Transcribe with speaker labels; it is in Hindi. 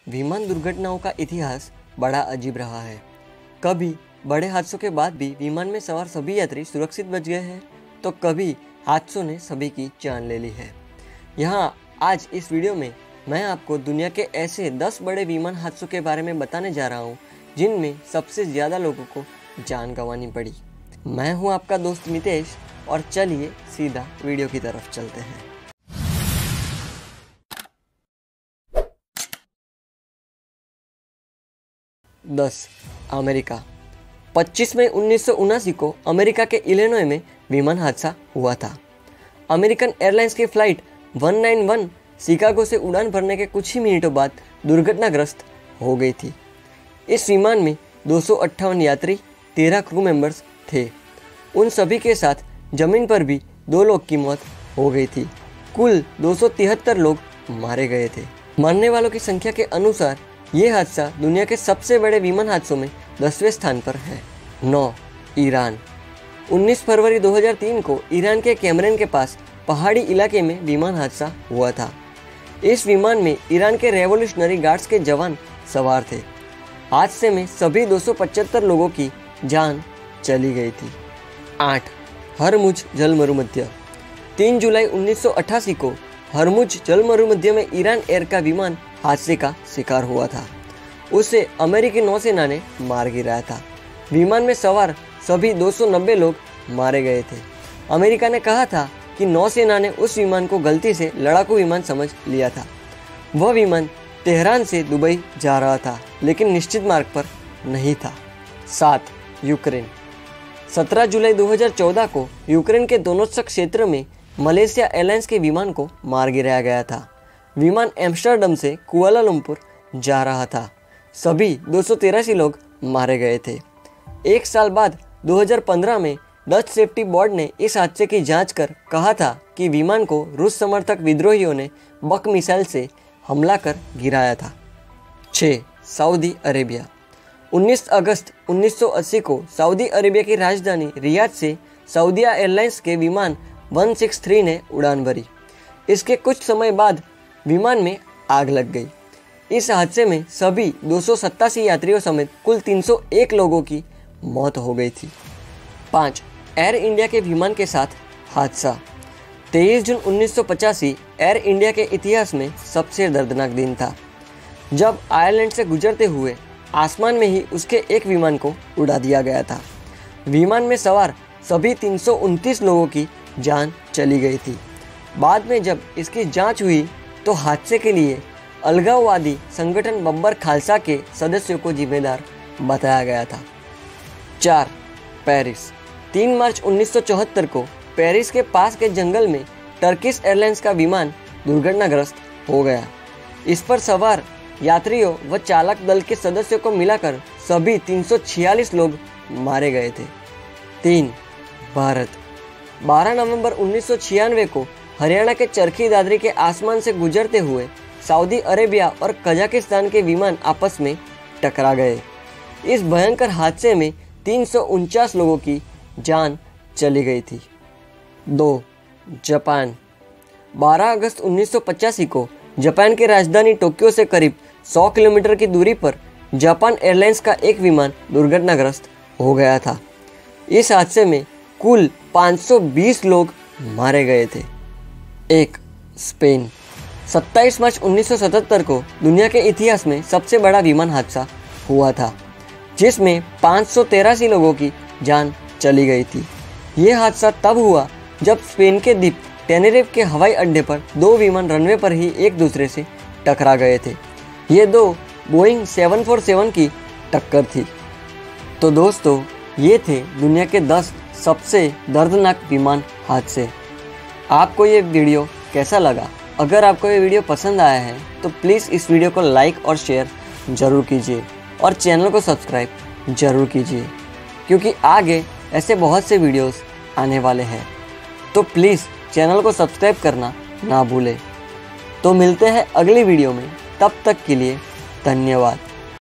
Speaker 1: विमान दुर्घटनाओं का इतिहास बड़ा अजीब रहा है। कभी बड़े हादसों के बाद भी विमान में सवार सभी यात्री सुरक्षित बच गए हैं, तो कभी हादसों ने सभी की जान ले ली है। यहाँ आज इस वीडियो में मैं आपको दुनिया के ऐसे 10 बड़े विमान हादसों के बारे में बताने जा रहा हूँ जिनमें सबसे ज़्यादा लोगों को जान गंवानी पड़ी। मैं हूँ आपका दोस्त मितेश और चलिए सीधा वीडियो की तरफ चलते हैं। 10 अमेरिका। 25 मई 1979 को अमेरिका के इलिनॉय में विमान हादसा हुआ था। अमेरिकन एयरलाइंस की फ्लाइट 191 शिकागो से उड़ान भरने के कुछ ही मिनटों बाद दुर्घटनाग्रस्त हो गई थी। इस विमान में 258 यात्री, 13 क्रू मेंबर्स थे। उन सभी के साथ जमीन पर भी 2 लोग की मौत हो गई थी। कुल 273 लोग मारे गए थे। मरने वालों की संख्या के अनुसार ये हादसा दुनिया के सबसे बड़े विमान हादसों में 10वें स्थान पर है। 9 ईरान। 19 फरवरी 2003 को ईरान के कैमरन के पास पहाड़ी इलाके में विमान हादसा हुआ था। इस विमान में ईरान के रेवोल्यूशनरी गार्ड्स के जवान सवार थे। हादसे में सभी 275 लोगों की जान चली गई थी। 8 हरमुज जलमरुमध्य। 3 जुलाई 1988 को हरमुज जलमरुमध्य में ईरान एयर का विमान हादसे का शिकार हुआ था। उसे अमेरिकी नौसेना ने मार गिराया था। विमान में सवार सभी 290 लोग मारे गए थे। अमेरिका ने कहा था कि नौसेना ने उस विमान को गलती से लड़ाकू विमान समझ लिया था। वह विमान तेहरान से दुबई जा रहा था, लेकिन निश्चित मार्ग पर नहीं था। 7 यूक्रेन। 17 जुलाई 2014 को यूक्रेन के दोनोत्स्क क्षेत्र में मलेशिया एयरलाइंस के विमान को मार गिराया गया था। विमान एम्स्टर्डम से कुआलालंपुर जा रहा था। सभी 283 लोग मारे गए थे। एक साल बाद 2015 में डच सेफ्टी बोर्ड ने इस हादसे की जांच कर कहा था कि विमान को रूस समर्थक विद्रोहियों ने बक मिसाइल से हमला कर गिराया था। 6 सऊदी अरेबिया। 19 अगस्त 1980 को सऊदी अरेबिया की राजधानी रियाद से सऊदिया एयरलाइंस के विमान 163 ने उड़ान भरी। इसके कुछ समय बाद विमान में आग लग गई। इस हादसे में सभी 287 यात्रियों समेत कुल 301 लोगों की मौत हो गई थी। 5 एयर इंडिया के विमान के साथ हादसा। 23 जून 1985 एयर इंडिया के इतिहास में सबसे दर्दनाक दिन था, जब आयरलैंड से गुजरते हुए आसमान में ही उसके एक विमान को उड़ा दिया गया था। विमान में सवार सभी 329 लोगों की जान चली गई थी। बाद में जब इसकी जांच हुई तो हादसे के लिए अलगाववादी संगठन बब्बर खालसा के सदस्यों को जिम्मेदार बताया गया था। 4 पेरिस। 3 मार्च 1974 को पेरिस के पास के जंगल में टर्किश एयरलाइंस का विमान दुर्घटनाग्रस्त हो गया। इस पर सवार यात्रियों व चालक दल के सदस्यों को मिलाकर सभी 346 लोग मारे गए थे। 3 भारत। 12 नवंबर 1996 को हरियाणा के चरखी दादरी के आसमान से गुजरते हुए सऊदी अरेबिया और कजाकिस्तान के विमान आपस में टकरा गए। इस भयंकर हादसे में 349 लोगों की जान चली गई थी। 2 जापान। 12 अगस्त 1985 को जापान की राजधानी टोक्यो से करीब 100 किलोमीटर की दूरी पर जापान एयरलाइंस का एक विमान दुर्घटनाग्रस्त हो गया था। इस हादसे में कुल 520 लोग मारे गए थे। 1 स्पेन। 27 मार्च 1977 को दुनिया के इतिहास में सबसे बड़ा विमान हादसा हुआ था, जिसमें 583 लोगों की जान चली गई थी। ये हादसा तब हुआ जब स्पेन के द्वीप टेनेरिफ के हवाई अड्डे पर 2 विमान रनवे पर ही एक दूसरे से टकरा गए थे। ये 2 बोइंग 747 की टक्कर थी। तो दोस्तों, ये थे दुनिया के 10 सबसे दर्दनाक विमान हादसे। आपको ये वीडियो कैसा लगा? अगर आपको ये वीडियो पसंद आया है तो प्लीज़ इस वीडियो को लाइक और शेयर ज़रूर कीजिए और चैनल को सब्सक्राइब ज़रूर कीजिए, क्योंकि आगे ऐसे बहुत से वीडियोस आने वाले हैं। तो प्लीज़ चैनल को सब्सक्राइब करना ना भूलें। तो मिलते हैं अगली वीडियो में, तब तक के लिए धन्यवाद।